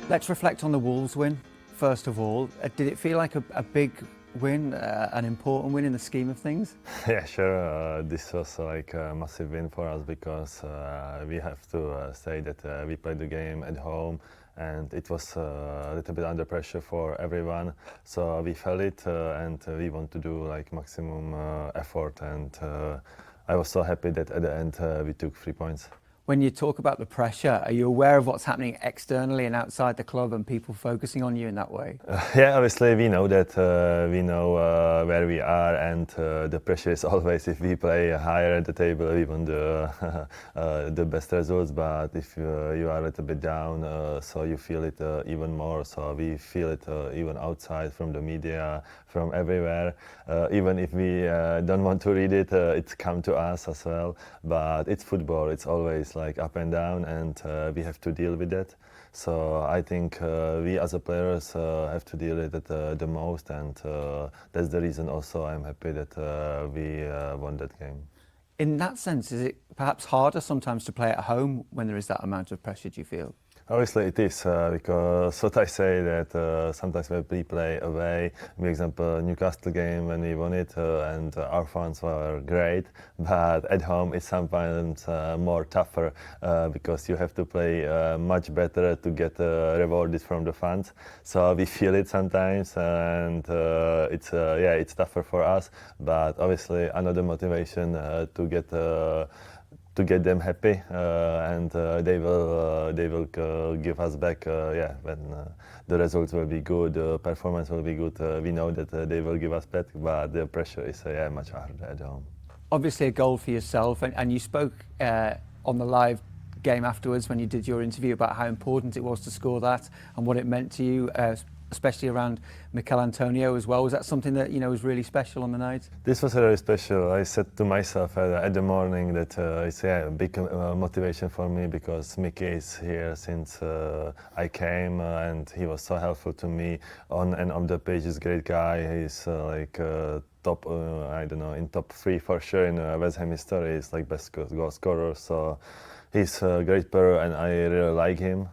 Let's reflect on the Wolves win, first of all. Did it feel like a big win, an important win in the scheme of things? Yeah, sure. This was like a massive win for us because we have to say that we played the game at home and it was a little bit under pressure for everyone. So we felt it and we want to do like maximum effort, and I was so happy that at the end we took 3 points. When you talk about the pressure, are you aware of what's happening externally and outside the club and people focusing on you in that way? Yeah, obviously we know that, we know where we are, and the pressure is always if we play higher at the table, we want the best results. But if you are a little bit down, so you feel it even more. So we feel it even outside, from the media, from everywhere. Even if we don't want to read it, it's come to us as well. But it's football. It's always like up and down, and we have to deal with that. So I think we as a players have to deal with it the most, and that's the reason also I'm happy that we won that game. In that sense, is it perhaps harder sometimes to play at home when there is that amount of pressure, do you feel? Obviously it is, because what I say that sometimes when we play away, for example Newcastle game when we won it, and our fans were great, but at home it's sometimes more tougher because you have to play much better to get rewarded from the fans. So we feel it sometimes, and it's tougher for us, but obviously another motivation to get them happy, and they will give us back when the results will be good, the performance will be good. We know that they will give us back, but the pressure is much harder at home. Obviously a goal for yourself, and you spoke on the live game afterwards when you did your interview about how important it was to score that and what it meant to you, especially around Michail Antonio as well. Was that something that was really special on the night? This was really special. I said to myself at the morning that it's a big motivation for me, because Mickey is here since I came, and he was so helpful to me on and off the pitch. He's a great guy. He's top, I don't know, in top 3 for sure in West Ham history. He's like best goal scorer. So he's a great player, and I really like him.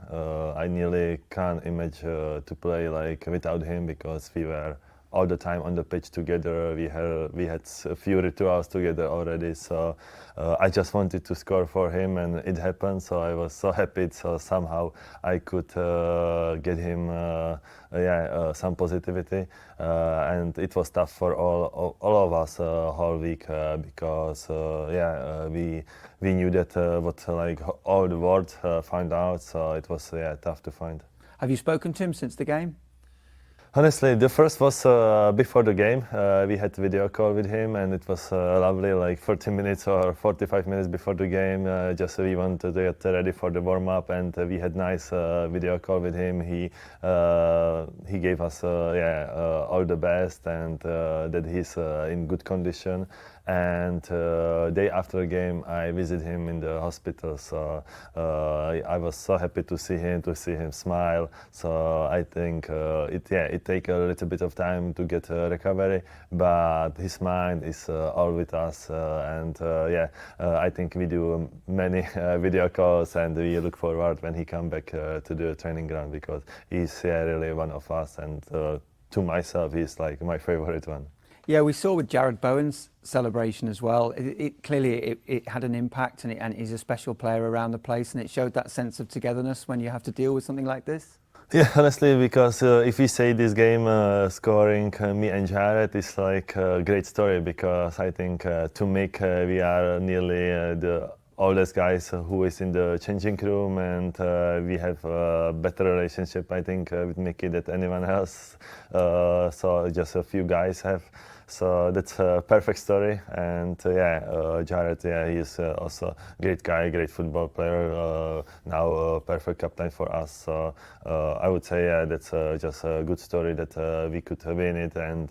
I nearly can't imagine to play like without him, because we were all the time on the pitch together. We had a few rituals together already. So I just wanted to score for him, and it happened. So I was so happy. So somehow I could get him some positivity, and it was tough for all of us whole week, because we knew that what like all the world found out. So it was tough to find. Have you spoken to him since the game? Honestly, the first was before the game. We had video call with him, and it was lovely, like 40 minutes or 45 minutes before the game. Just we wanted to get ready for the warm-up, and we had nice video call with him. He gave us all the best, and that he's in good condition. And day after the game, I visited him in the hospital. So I was so happy to see him smile. So I think it take a little bit of time to get recovery, but his mind is all with us. I think we do many video calls, and we look forward when he come back to the training ground, because he's really one of us, and to myself, he's like my favorite one. Yeah, we saw with Jared Bowen's celebration as well. It clearly had an impact, and he's a special player around the place, and it showed that sense of togetherness when you have to deal with something like this. Yeah, honestly, because if we say this game scoring me and Jared is like a great story, because I think to Mick we are nearly the oldest guys who is in the changing room, and we have a better relationship, I think, with Mickey than anyone else. So just a few guys have. So that's a perfect story. And Jared, he's also a great guy, great football player, now a perfect captain for us. So I would say that's just a good story that we could win it and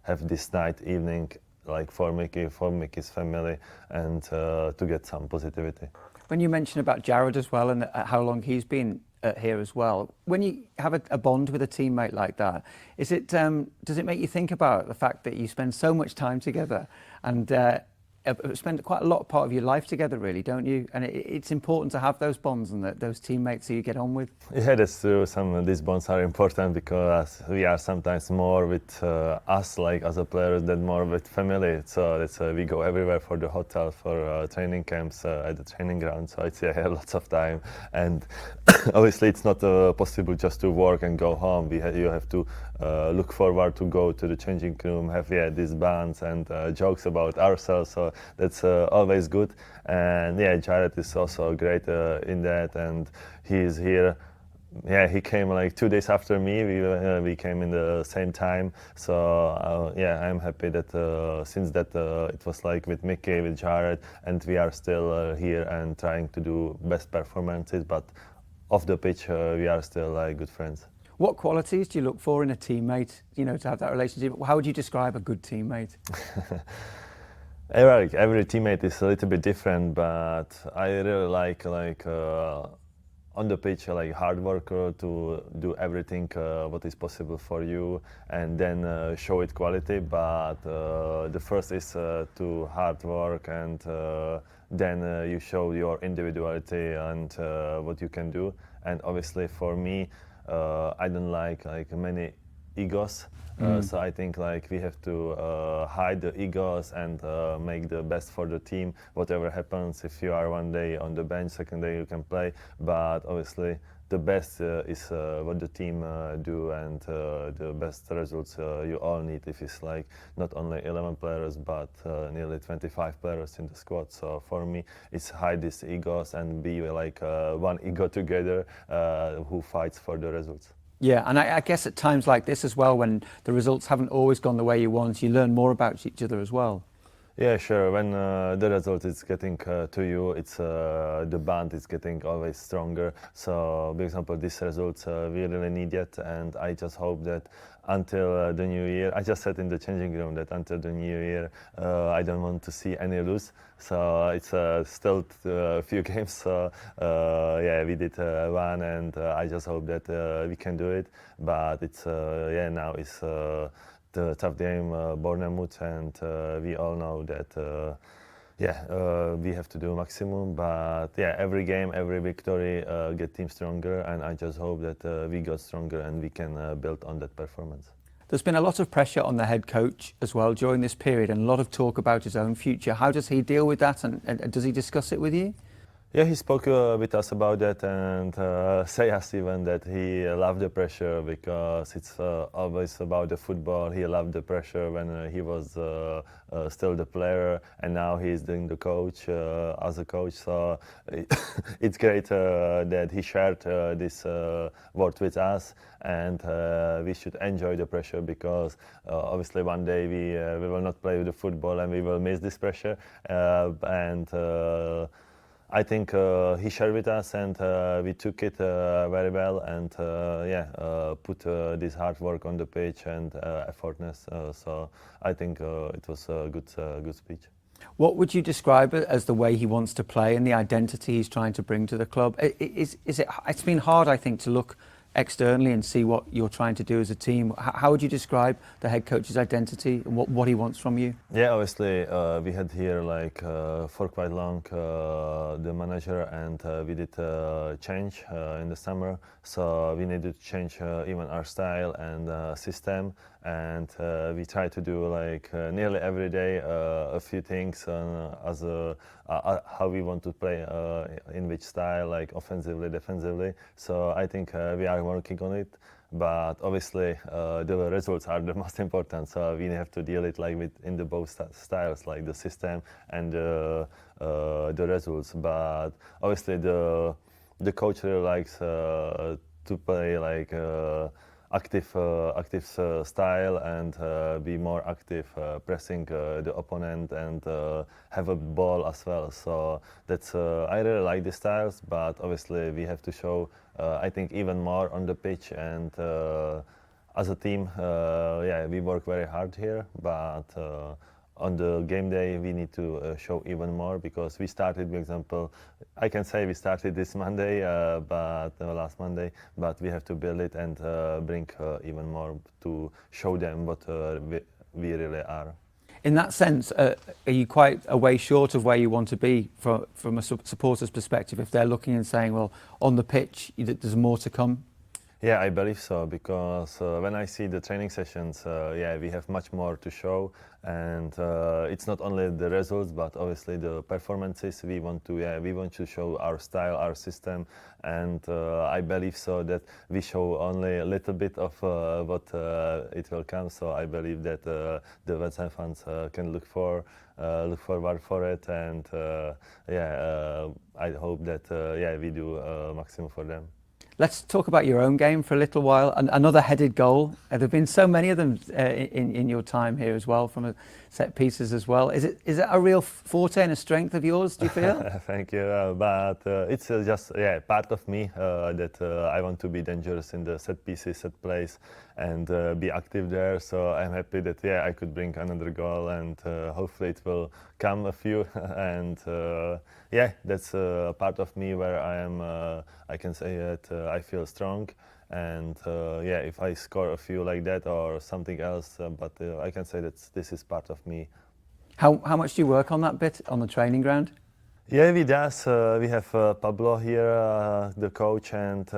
have this evening like for Mickey's family, and to get some positivity. When you mention about Jared as well, and how long he's been here as well, when you have a bond with a teammate like that, does it make you think about the fact that you spend so much time together, and spend quite a lot of part of your life together, really, don't you? And it's important to have those bonds and those teammates who you get on with. Yeah, that's true. Some of these bonds are important because we are sometimes more with us, like as a players, than more with family. So that's we go everywhere for the hotel, for training camps at the training ground. So it's lots of time, and obviously it's not possible just to work and go home. You have to look forward to go to the changing room, have these bands and jokes about ourselves. So that's always good. And yeah, Jared is also great in that, and he's here. Yeah, he came like 2 days after me. We came in the same time. So yeah, I'm happy that since that it was like with Mickey, with Jared, and we are still here and trying to do best performances. But off the pitch, we are still like good friends. What qualities do you look for in a teammate, you know, to have that relationship? How would you describe a good teammate? Every teammate is a little bit different, but I really like on the pitch, like hard worker to do everything what is possible for you, and then show it quality. But the first is to hard work, and then you show your individuality and what you can do. And obviously for me, I don't like many egos. So I think like we have to hide the egos and make the best for the team. Whatever happens, if you are one day on the bench, second day you can play. But obviously the best is what the team do, and the best results you all need. If it's like not only 11 players but nearly 25 players in the squad. So for me, it's hide these egos and be like one ego together who fights for the results. Yeah, and I guess at times like this as well, when the results haven't always gone the way you want, you learn more about each other as well. Yeah, sure. When the result is getting to you, it's the band is getting always stronger. So, for example, these results we really need it, and I just hope that until the new year, I just said in the changing room that until the new year, I don't want to see any lose. So it's still a few games. So yeah, we did one, and I just hope that we can do it. But it's yeah, now it's the tough game, Bournemouth, and we all know that yeah, we have to do maximum. But yeah, every game, every victory get team stronger, and I just hope that we got stronger and we can build on that performance. There's been a lot of pressure on the head coach as well during this period, and a lot of talk about his own future. How does he deal with that, and does he discuss it with you? Yeah, he spoke with us about that, and say us even that he loved the pressure because it's always about the football. He loved the pressure when he was still the player, and now he's doing the coach as a coach. So it's great that he shared this word with us, and we should enjoy the pressure because obviously one day we will not play with the football and we will miss this pressure, and I think he shared with us, and we took it very well, and yeah, put this hard work on the pitch and effortness. So I think it was a good speech. What would you describe it as the way he wants to play and the identity he's trying to bring to the club? Is it? It's been hard, I think, to look externally and see what you're trying to do as a team. How would you describe the head coach's identity and what he wants from you? Yeah, obviously we had here like for quite long the manager, and we did change in the summer. So we needed to change even our style and system, and we try to do like nearly every day a few things as how we want to play in which style, like offensively, defensively. So I think we are working on it. But obviously the results are the most important, so we have to deal it like in the both styles, like the system and the results. But obviously the coach really likes to play like active style and be more active, pressing the opponent and have a ball as well. So that's I really like the styles, but obviously we have to show I think even more on the pitch, and as a team, yeah, we work very hard here, but on the game day we need to show even more, because we started, for example, I can say we started this Monday, but last Monday, but we have to build it and bring even more to show them what we really are. In that sense, are you quite a way short of where you want to be from a supporter's perspective if they're looking and saying, well, on the pitch, there's more to come? Yeah, I believe so, because when I see the training sessions, we have much more to show, and it's not only the results, but obviously the performances. We want to show our style, our system, and I believe so that we show only a little bit of what it will come. So I believe that the West Ham fans can look forward for it, and I hope that we do maximum for them. Let's talk about your own game for a little while. Another headed goal. There have been so many of them in your time here as well, from set pieces as well. Is it a real forte and a strength of yours, do you feel? Thank you. But it's just part of me that I want to be dangerous in the set pieces, set plays, and be active there. So I'm happy that I could bring another goal, and hopefully it will come a few. And that's a part of me where I am. I can say that I feel strong, and if I score a few like that or something else, but I can say that this is part of me. How much do you work on that bit on the training ground? Yeah, we does. We have Pablo here, the coach, and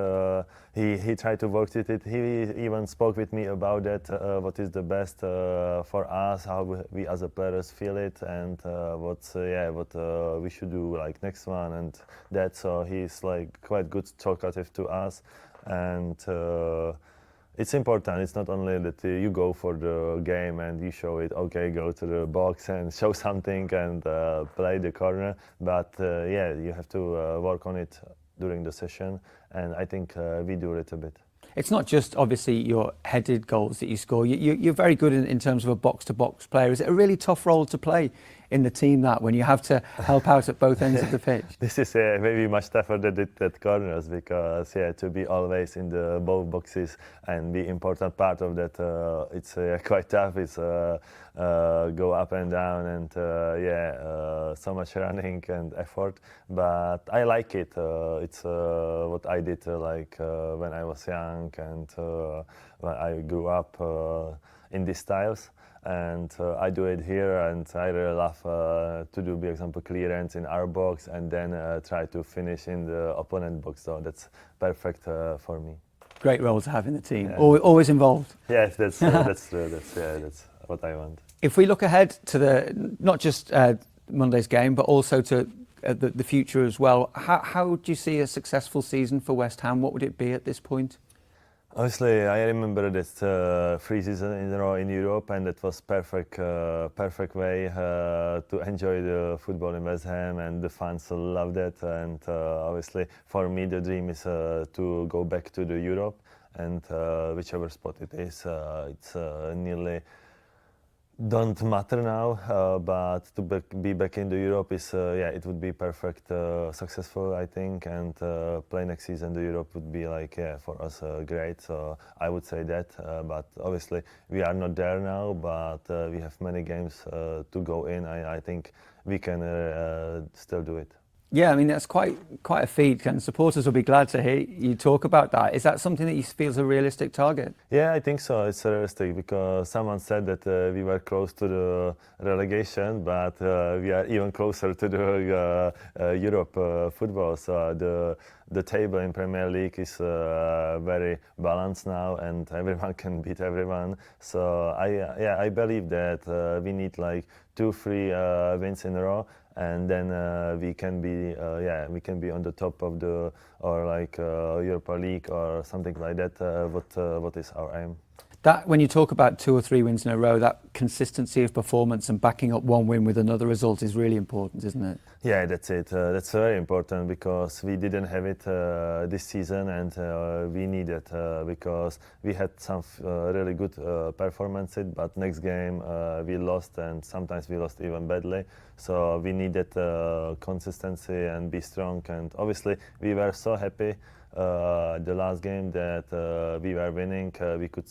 he tried to work with it. He even spoke with me about that, what is the best for us, how we as a players feel it, and what we should do like next one and that. So he's like quite good talkative to us, and it's important. It's not only that you go for the game and you show it, okay, go to the box and show something and play the corner, but you have to work on it during the session, and I think we do a little bit. It's not just obviously your headed goals that you score. You're very good in terms of a box-to-box player. Is it a really tough role to play in the team, that when you have to help out at both ends of the pitch? This is maybe much tougher than it at corners, because to be always in the both boxes and be important part of that, it's quite tough. It's go up and down, and so much running and effort. But I like it. It's what I did when I was young, and when I grew up in these styles. And I do it here, and I really love to do, for example, clearance in our box, and then try to finish in the opponent box. So that's perfect for me. Great role to have in the team. Always involved. Yes, that's what I want. If we look ahead to not just Monday's game, but also to the future as well, how do you see a successful season for West Ham? What would it be at this point? Honestly, I remember that 3 seasons in a row in Europe, and that was perfect way to enjoy the football in West Ham, and the fans loved it. And obviously, for me, the dream is to go back to the Europe, and whichever spot it is, it's nearly don't matter now, but to be back in the Europe is it would be perfect, successful, I think, and play next season the Europe would be for us great. So I would say that, but obviously we are not there now, but we have many games to go in. I think we can still do it. Yeah, I mean, that's quite a feat, and supporters will be glad to hear you talk about that. Is that something that you feel is a realistic target? Yeah, I think so. It's realistic, because someone said that we were close to the relegation, but we are even closer to the Europe football. So the table in Premier League is very balanced now, and everyone can beat everyone. So I believe that we need 2-3 wins in a row, and then we can be on the top of the Europa League or something like that. What is our aim? That, when you talk about 2 or 3 wins in a row, that consistency of performance and backing up one win with another result is really important, isn't it? Yeah, that's it. That's very important, because we didn't have it this season, and we need it because we had some really good performances, but next game we lost, and sometimes we lost even badly. So we needed consistency and be strong, and obviously we were so happy the last game that we were winning. We could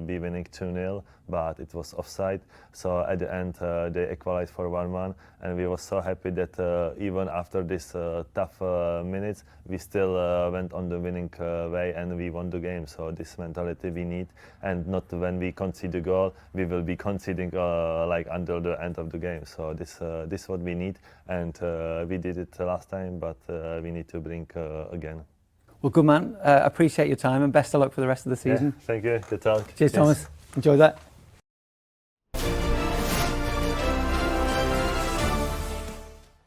be winning 2-0, but it was offside. So at the end, they equalized for 1-1, and we were so happy that even after this tough minutes, we still went on the winning way and we won the game. So this mentality we need, and not when we concede the goal, we will be conceding like until the end of the game. So this is what we need, and we did it last time, but we need to bring again. Well, good man. Appreciate your time and best of luck for the rest of the season. Yeah, thank you. Good talk. Cheers, Thomas. Enjoy that.